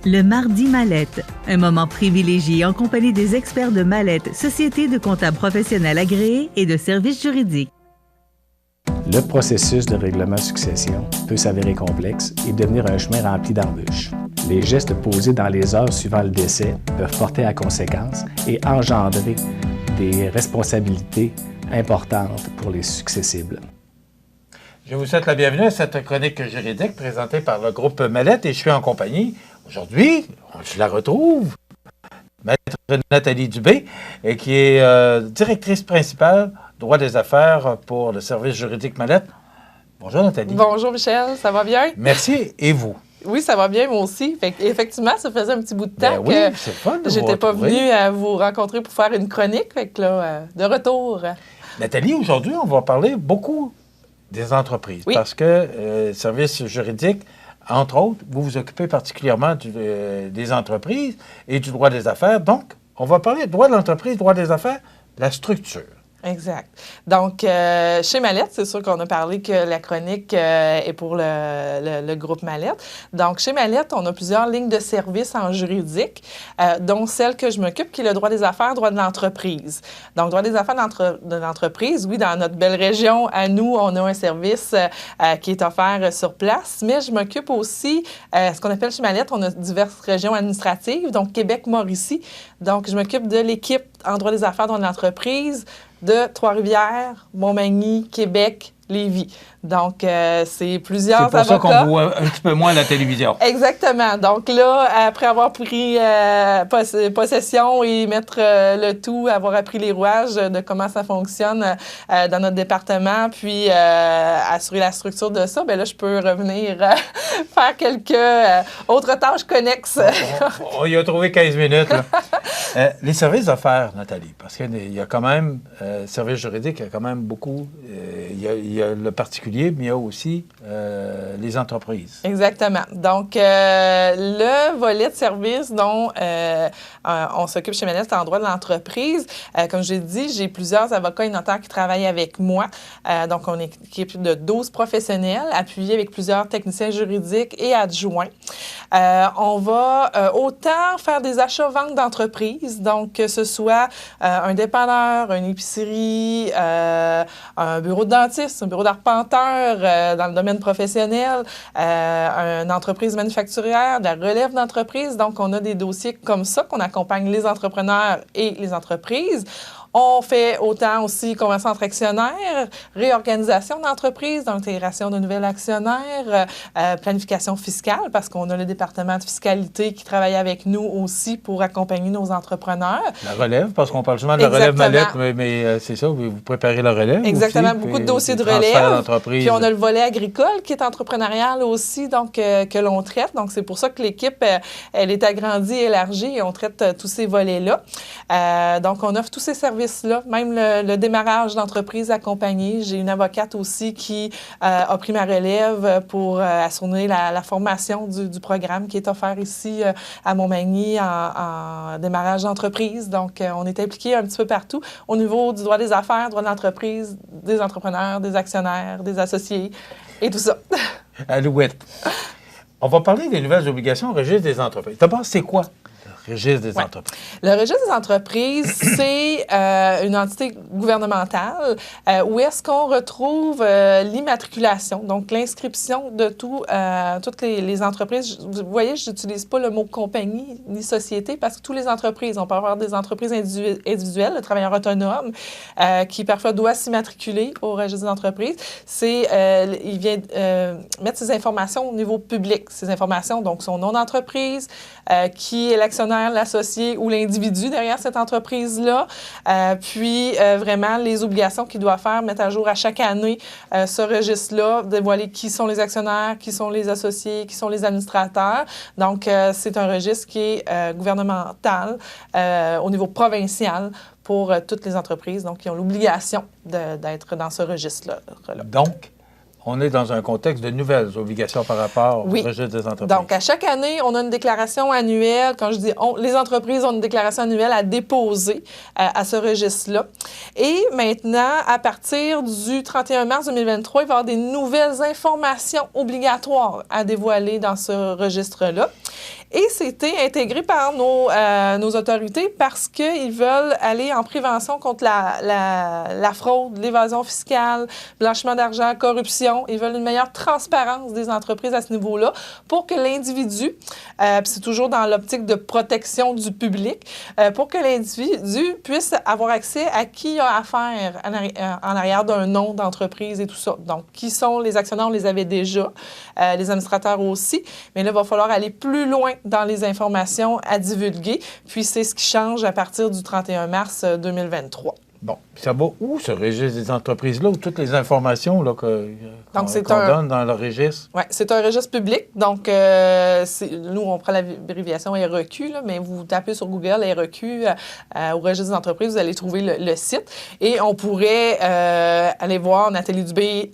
Le Mardi Mallette, un moment privilégié en compagnie des experts de Mallette, Société de comptables professionnels agréés et de services juridiques. Le processus de règlement succession peut s'avérer complexe et devenir un chemin rempli d'embûches. Les gestes posés dans les heures suivant le décès peuvent porter à conséquence et engendrer des responsabilités importantes pour les successibles. Je vous souhaite la bienvenue à cette chronique juridique présentée par le groupe Mallette et je suis en compagnie, aujourd'hui, je la retrouve, Maître Nathalie Dubé, et qui est directrice principale droit des affaires pour le service juridique Mallette. Bonjour Nathalie. Bonjour Michel, ça va bien? Merci, et vous? Oui, ça va bien, moi aussi. Effectivement, ça faisait un petit bout de temps que j'étais pas venue à vous rencontrer pour faire une chronique. Fait que là, de retour. Nathalie, aujourd'hui, on va parler beaucoup des entreprises. Oui. Parce que service juridique, entre autres, vous vous occupez particulièrement des entreprises et du droit des affaires. Donc, on va parler de droit de l'entreprise, droit des affaires, la structure. Exact. Donc, chez Mallette, c'est sûr qu'on a parlé que la chronique est pour le groupe Mallette. Donc, chez Mallette, on a plusieurs lignes de service en juridique, dont celle que je m'occupe, qui est le droit des affaires, droit de l'entreprise. Donc, droit des affaires de l'entreprise, oui, dans notre belle région, à nous, on a un service qui est offert sur place, mais je m'occupe aussi, ce qu'on appelle chez Mallette, on a diverses régions administratives, donc Québec-Mauricie. Donc, je m'occupe de l'équipe en droit des affaires, droit de l'entreprise, de Trois-Rivières, Montmagny, Québec, Lévis. Donc, c'est plusieurs avocats. C'est pour ça qu'on voit un petit peu moins à la télévision. Exactement. Donc là, après avoir pris possession et mettre le tout, avoir appris les rouages de comment ça fonctionne dans notre département, puis assurer la structure de ça, bien là, je peux revenir faire quelques autres tâches connexes. On y a trouvé 15 minutes. Là. Les services d'affaires, Nathalie, parce qu'il y a quand même, service juridique, il y a quand même beaucoup, il y a le particulier, mais il y a aussi les entreprises. Exactement. Donc, le volet de service dont on s'occupe chez Mallette, c'est en droit de l'entreprise. Comme je l'ai dit, j'ai plusieurs avocats et notaires qui travaillent avec moi. Donc, on est une équipe de 12 professionnels, appuyés avec plusieurs techniciens juridiques et adjoints. On va autant faire des achats-ventes d'entreprises, donc que ce soit un dépanneur, une épicerie, un bureau de dentiste, un bureau d'arpenteur, dans le domaine professionnel, une entreprise manufacturière, de la relève d'entreprise. Donc, on a des dossiers comme ça qu'on accompagne les entrepreneurs et les entreprises. On fait autant aussi convention entre actionnaires, réorganisation d'entreprise, intégration de nouveaux actionnaires, planification fiscale, parce qu'on a le département de fiscalité qui travaille avec nous aussi pour accompagner nos entrepreneurs. La relève, parce qu'on parle souvent de la relève Mallette, mais c'est ça, vous préparez la relève. Exactement, aussi, beaucoup de dossiers de relève. Puis on a le volet agricole agricole qui est entrepreneurial aussi, donc que l'on traite. Donc c'est pour ça que l'équipe, elle est agrandie, élargie et on traite tous ces volets-là. Donc on offre tous ces services là, même le démarrage d'entreprise accompagné. J'ai une avocate aussi qui a pris ma relève pour assurer la formation du programme qui est offert ici à Montmagny en démarrage d'entreprise. Donc, on est impliqué un petit peu partout au niveau du droit des affaires, droit de l'entreprise, des entrepreneurs, des actionnaires, des associés et tout ça. Alouette. On va parler des nouvelles obligations au registre des entreprises. D'abord, c'est quoi? Le registre des entreprises. Le registre des entreprises, c'est une entité gouvernementale où est-ce qu'on retrouve l'immatriculation, donc l'inscription de toutes les entreprises. Vous voyez, je n'utilise pas le mot compagnie ni société parce que toutes les entreprises, on peut avoir des entreprises individuelles, le travailleur autonome, qui parfois doit s'immatriculer au registre des entreprises. Il vient mettre ses informations au niveau public. Ces informations, donc son nom d'entreprise, qui est l'actionnaire, l'associé ou l'individu derrière cette entreprise-là, puis vraiment les obligations qu'il doit faire, mettre à jour à chaque année ce registre-là, dévoiler qui sont les actionnaires, qui sont les associés, qui sont les administrateurs. Donc, c'est un registre qui est gouvernemental au niveau provincial pour toutes les entreprises, donc qui ont l'obligation d'être dans ce registre-là. Donc, on est dans un contexte de nouvelles obligations par rapport au registre des entreprises. Donc, à chaque année, on a une déclaration annuelle. Quand je dis les entreprises ont une déclaration annuelle à déposer à ce registre-là. Et maintenant, à partir du 31 mars 2023, il va y avoir des nouvelles informations obligatoires à dévoiler dans ce registre-là. Et c'était intégré par nos autorités parce qu'ils veulent aller en prévention contre la fraude, l'évasion fiscale, blanchiment d'argent, corruption. Ils veulent une meilleure transparence des entreprises à ce niveau-là pour que l'individu, puis c'est toujours dans l'optique de protection du public, pour que l'individu puisse avoir accès à qui il a affaire en arrière d'un nom d'entreprise et tout ça. Donc, qui sont les actionnaires, on les avait déjà, les administrateurs aussi, mais là, il va falloir aller plus loin dans les informations à divulguer, puis c'est ce qui change à partir du 31 mars 2023. Bon, ça va où, ce registre des entreprises-là, où toutes les informations là, qu'on donne dans le registre? Oui, c'est un registre public. Donc, nous, on prend l'abréviation REQ, là, mais vous tapez sur Google REQ au registre des entreprises, vous allez trouver le site. Et on pourrait aller voir Nathalie Dubé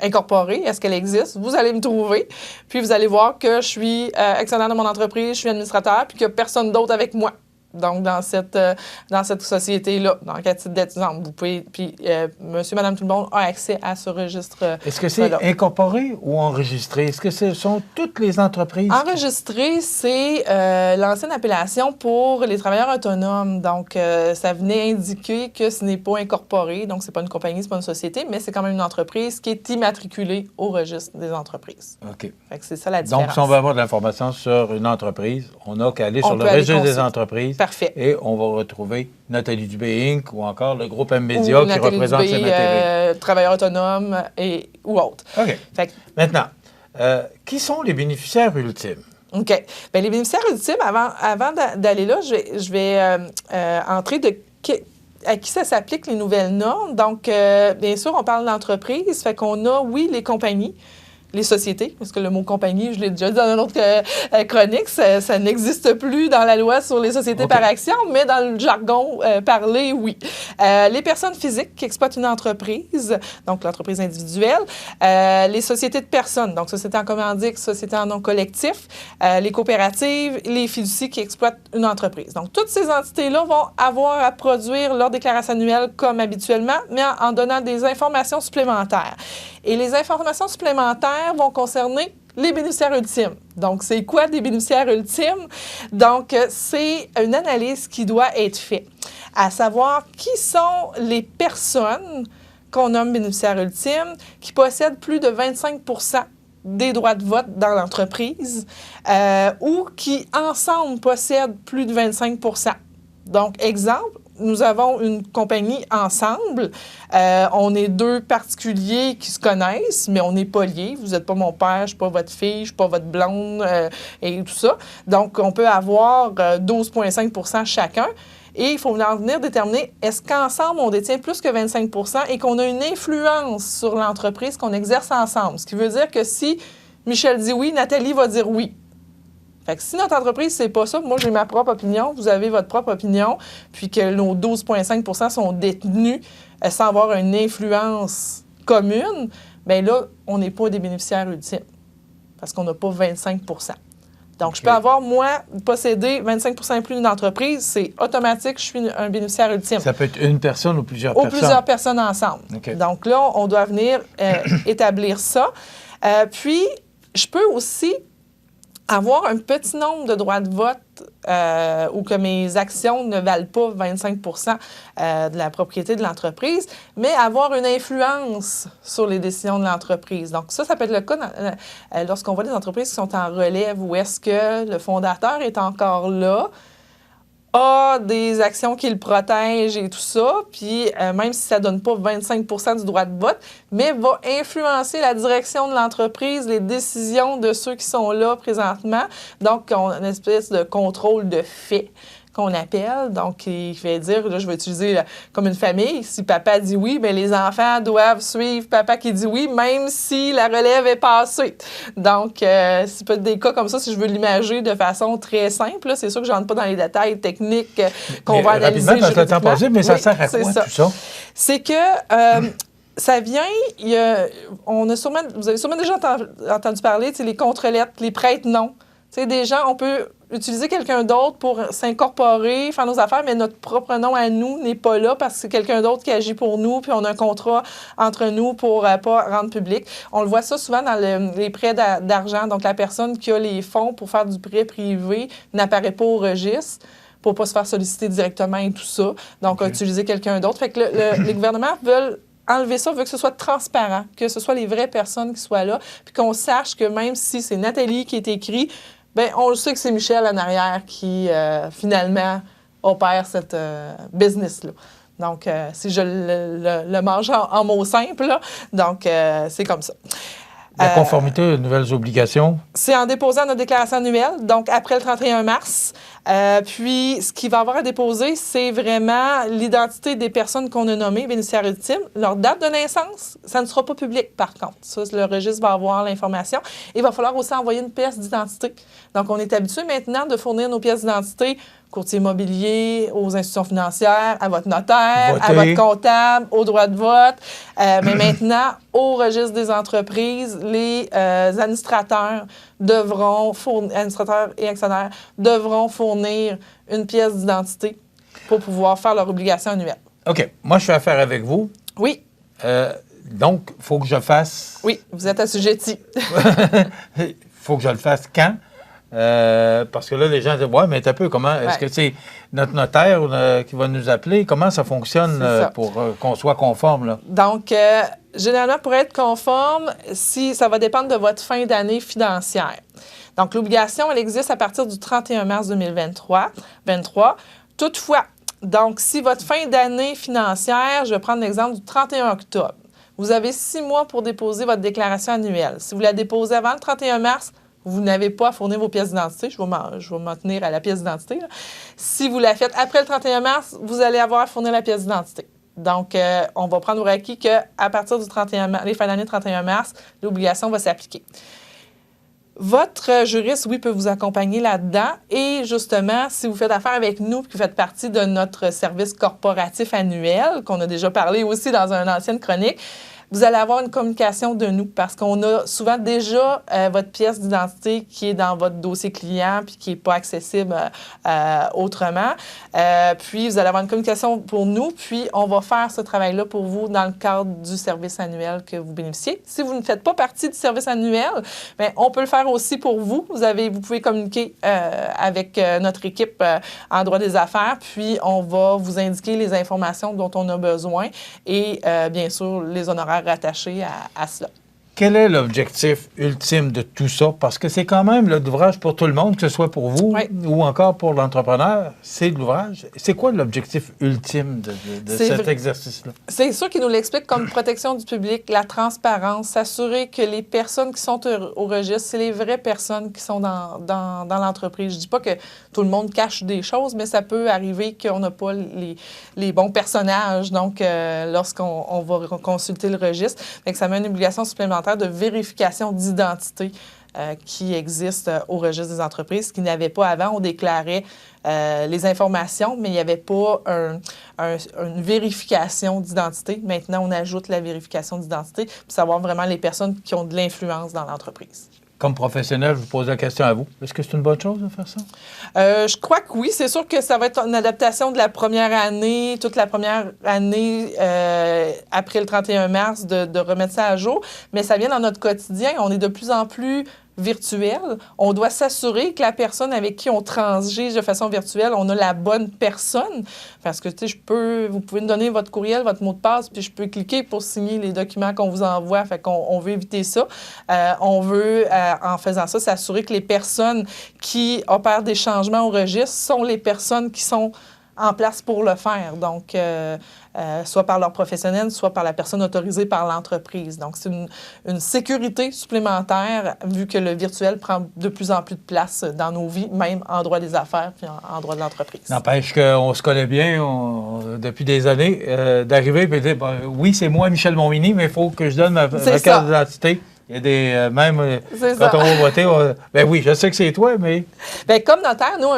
incorporée. Est-ce qu'elle existe? Vous allez me trouver. Puis, vous allez voir que je suis actionnaire de mon entreprise, je suis administrateur, puis qu'il n'y a personne d'autre avec moi. Donc, dans cette société-là, donc à titre d'exemple, vous pouvez, puis monsieur, madame, tout le monde a accès à ce registre. Est-ce que c'est incorporé ou enregistré? Est-ce que ce sont toutes les entreprises? Enregistré, c'est l'ancienne appellation pour les travailleurs autonomes. Donc, ça venait indiquer que ce n'est pas incorporé, donc c'est pas une compagnie, c'est pas une société, mais c'est quand même une entreprise qui est immatriculée au registre des entreprises. OK. Fait que c'est ça la différence. Donc, si on veut avoir de l'information sur une entreprise, on n'a qu'à aller sur le registre des entreprises. Parfait. Et on va retrouver Nathalie Dubé Inc. ou encore le groupe M-Média qui représente CMA-TV. Travailleurs autonomes ou autres. OK. Maintenant, qui sont les bénéficiaires ultimes? OK. Bien, les bénéficiaires ultimes, avant d'aller là, je vais entrer à qui ça s'applique, les nouvelles normes. Donc, bien sûr, on parle d'entreprise. Fait qu'on a, oui, les compagnies, les sociétés, parce que le mot compagnie, je l'ai déjà dit dans une autre chronique, ça n'existe plus dans la loi sur les sociétés par action, mais dans le jargon parlé, oui. Les personnes physiques qui exploitent une entreprise, donc l'entreprise individuelle, les sociétés de personnes, donc sociétés en commandite, sociétés en nom collectif, les coopératives, les fiducies qui exploitent une entreprise. Donc, toutes ces entités-là vont avoir à produire leur déclaration annuelle comme habituellement, mais en donnant des informations supplémentaires. Et les informations supplémentaires vont concerner les bénéficiaires ultimes. Donc, c'est quoi des bénéficiaires ultimes? Donc, c'est une analyse qui doit être faite, à savoir qui sont les personnes qu'on nomme bénéficiaires ultimes qui possèdent plus de 25 des droits de vote dans l'entreprise ou qui, ensemble, possèdent plus de 25 Donc, exemple, nous avons une compagnie ensemble. On est deux particuliers qui se connaissent, mais on n'est pas liés. Vous n'êtes pas mon père, je ne suis pas votre fille, je ne suis pas votre blonde et tout ça. Donc, on peut avoir 12,5 chacun. Et il faut venir déterminer, est-ce qu'ensemble, on détient plus que 25 et qu'on a une influence sur l'entreprise qu'on exerce ensemble? Ce qui veut dire que si Michel dit oui, Nathalie va dire oui. Fait que si notre entreprise, c'est pas ça, moi, j'ai ma propre opinion, vous avez votre propre opinion, puis que nos 12,5 sont détenus sans avoir une influence commune, bien là, on n'est pas des bénéficiaires ultimes parce qu'on n'a pas 25 Donc, je peux avoir, moi, posséder 25 et plus d'une entreprise, c'est automatique, je suis un bénéficiaire ultime. Ça peut être une personne ou plusieurs personnes? Ou plusieurs personnes ensemble. Okay. Donc là, on doit venir établir ça. Puis, je peux aussi avoir un petit nombre de droits de vote ou que mes actions ne valent pas 25 de la propriété de l'entreprise, mais avoir une influence sur les décisions de l'entreprise. Donc ça peut être le cas lorsqu'on voit des entreprises qui sont en relève où est-ce que le fondateur est encore là, a des actions qui le protègent et tout ça, puis même si ça ne donne pas 25 du droit de vote, mais va influencer la direction de l'entreprise, les décisions de ceux qui sont là présentement. Donc, on a une espèce de contrôle de fait qu'on appelle. Donc, il fait dire, là, je vais utiliser comme une famille, si papa dit oui, bien, les enfants doivent suivre papa qui dit oui, même si la relève est passée. Donc, c'est peut-être des cas comme ça, si je veux l'imager de façon très simple. Là, c'est sûr que je n'entre pas dans les détails techniques qu'on va analyser. Rapidement, parce que le temps passé, mais ça sert à quoi, tout ça? C'est que ça vient, vous avez sûrement déjà entendu parler, les contre-lettres, les prête-noms. sais, des gens, on peut utiliser quelqu'un d'autre pour s'incorporer, faire nos affaires, mais notre propre nom à nous n'est pas là parce que c'est quelqu'un d'autre qui agit pour nous, puis on a un contrat entre nous pour pas rendre public. On le voit ça souvent dans les prêts d'argent. Donc, la personne qui a les fonds pour faire du prêt privé n'apparaît pas au registre pour ne pas se faire solliciter directement et tout ça. Donc, utiliser quelqu'un d'autre. Fait que les gouvernements veulent enlever ça, veut que ce soit transparent, que ce soit les vraies personnes qui soient là, puis qu'on sache que même si c'est Nathalie qui est écrit, bien, on le sait que c'est Michel en arrière qui, finalement, opère cette business-là. Donc, si je le mange en mots simples, là, donc c'est comme ça. La conformité aux nouvelles obligations? C'est en déposant notre déclaration annuelle, donc après le 31 mars. Puis, ce qu'il va avoir à déposer, c'est vraiment l'identité des personnes qu'on a nommées bénéficiaires ultimes, leur date de naissance. Ça ne sera pas public, par contre. Ça, le registre va avoir l'information. Il va falloir aussi envoyer une pièce d'identité. Donc, on est habitué maintenant de fournir nos pièces d'identité courtier immobilier, aux institutions financières, à votre notaire, à votre comptable, au droit de vote. Mais maintenant, au registre des entreprises, les administrateurs et actionnaires devront fournir une pièce d'identité pour pouvoir faire leur obligation annuelle. OK. Moi, je fais affaire avec vous. Oui. Donc, il faut que je fasse... Oui, vous êtes assujetti. Il faut que je le fasse quand? Parce que là, les gens disent, ouais, mais un peu, comment, est-ce que c'est notre notaire qui va nous appeler? Comment ça fonctionne pour qu'on soit conforme, là? Donc, généralement, pour être conforme, ça va dépendre de votre fin d'année financière. Donc, l'obligation, elle existe à partir du 31 mars 2023. Toutefois, donc, si votre fin d'année financière, je vais prendre l'exemple du 31 octobre, vous avez 6 mois pour déposer votre déclaration annuelle. Si vous la déposez avant le 31 mars, vous n'avez pas à fournir vos pièces d'identité. Je vais m'en tenir à la pièce d'identité. Si vous la faites après le 31 mars, vous allez avoir à fournir la pièce d'identité. Donc, on va prendre au acquis qu'à partir du 31 mars, les fins d'année 31 mars, l'obligation va s'appliquer. Votre juriste, oui, peut vous accompagner là-dedans. Et justement, si vous faites affaire avec nous, que vous faites partie de notre service corporatif annuel, qu'on a déjà parlé aussi dans une ancienne chronique, vous allez avoir une communication de nous parce qu'on a souvent déjà votre pièce d'identité qui est dans votre dossier client puis qui n'est pas accessible autrement. Puis, vous allez avoir une communication pour nous, puis on va faire ce travail-là pour vous dans le cadre du service annuel que vous bénéficiez. Si vous ne faites pas partie du service annuel, bien, on peut le faire aussi pour vous. Vous pouvez communiquer avec notre équipe en droit des affaires, puis on va vous indiquer les informations dont on a besoin et bien sûr les honoraires rattachés à cela. Quel est l'objectif ultime de tout ça? Parce que c'est quand même l'ouvrage pour tout le monde, que ce soit pour vous ou encore pour l'entrepreneur, c'est de l'ouvrage. C'est quoi l'objectif ultime de cet exercice-là? C'est sûr qu'il nous l'explique comme protection du public, la transparence, s'assurer que les personnes qui sont au registre, c'est les vraies personnes qui sont dans l'entreprise. Je ne dis pas que tout le monde cache des choses, mais ça peut arriver qu'on n'a pas les bons personnages. Donc, lorsqu'on va consulter le registre, ça met une obligation supplémentaire de vérification d'identité qui existe au registre des entreprises, ce qu'il n'y avait pas avant. On déclarait les informations, mais il n'y avait pas une vérification d'identité. Maintenant, on ajoute la vérification d'identité pour savoir vraiment les personnes qui ont de l'influence dans l'entreprise. Comme professionnel, je vous pose la question à vous. Est-ce que c'est une bonne chose de faire ça? Je crois que oui. C'est sûr que ça va être une adaptation de la première année, toute la première année après le 31 mars, de remettre ça à jour. Mais ça vient dans notre quotidien. On est de plus en plus virtuel. On doit s'assurer que la personne avec qui on transige de façon virtuelle, on a la bonne personne. Parce que, tu sais, vous pouvez me donner votre courriel, votre mot de passe, puis je peux cliquer pour signer les documents qu'on vous envoie. Fait qu'on veut éviter ça. On veut, en faisant ça, s'assurer que les personnes qui opèrent des changements au registre sont les personnes qui sont en place pour le faire. Donc, soit par leur professionnel, soit par la personne autorisée par l'entreprise. Donc, c'est une sécurité supplémentaire vu que le virtuel prend de plus en plus de place dans nos vies, même en droit des affaires puis en droit de l'entreprise. N'empêche qu'on se connaît bien depuis des années, d'arriver et de dire, oui, c'est moi, Michel Montminy, mais il faut que je donne ma carte d'identité. Il y a des... même quand on va voter, ben oui, je sais que c'est toi, mais... Bien, comme notaire, nous,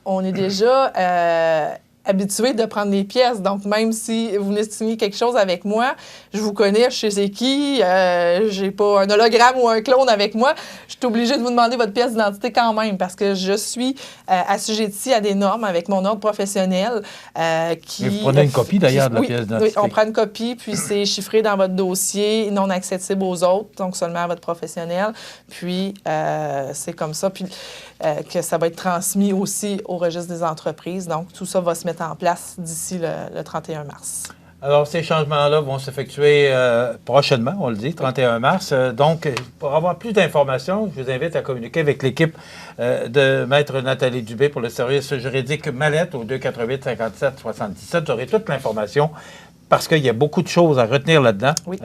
on est déjà habitué de prendre des pièces. Donc, même si vous venez signer quelque chose avec moi, je vous connais, je sais qui, j'ai pas un hologramme ou un clone avec moi, je suis obligée de vous demander votre pièce d'identité quand même parce que je suis assujettie à des normes avec mon ordre professionnel qui... Et vous prenez une copie d'ailleurs de la oui, pièce d'identité. Oui, on prend une copie, puis c'est chiffré dans votre dossier, non accessible aux autres, donc seulement à votre professionnel. Puis, c'est comme ça. Puis, que ça va être transmis aussi au registre des entreprises. Donc, tout ça va se mettre en place d'ici le 31 mars. Alors, ces changements-là vont s'effectuer prochainement, on le dit, 31 mars. Donc, pour avoir plus d'informations, je vous invite à communiquer avec l'équipe de Maître Nathalie Dubé pour le service juridique Mallette au 248 57 77. Vous aurez toute l'information parce qu'il y a beaucoup de choses à retenir là-dedans. Oui.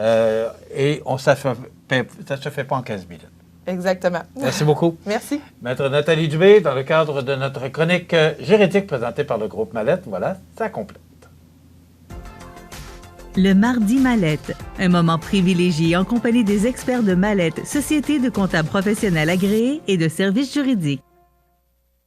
Et ça ne se fait pas en 15 minutes. Exactement. Merci beaucoup. Merci. Maître Nathalie Dubé, dans le cadre de notre chronique juridique présentée par le groupe Mallette, voilà, ça complète. Le Mardi Mallette, un moment privilégié en compagnie des experts de Mallette, société de comptables professionnels agréés et de services juridiques.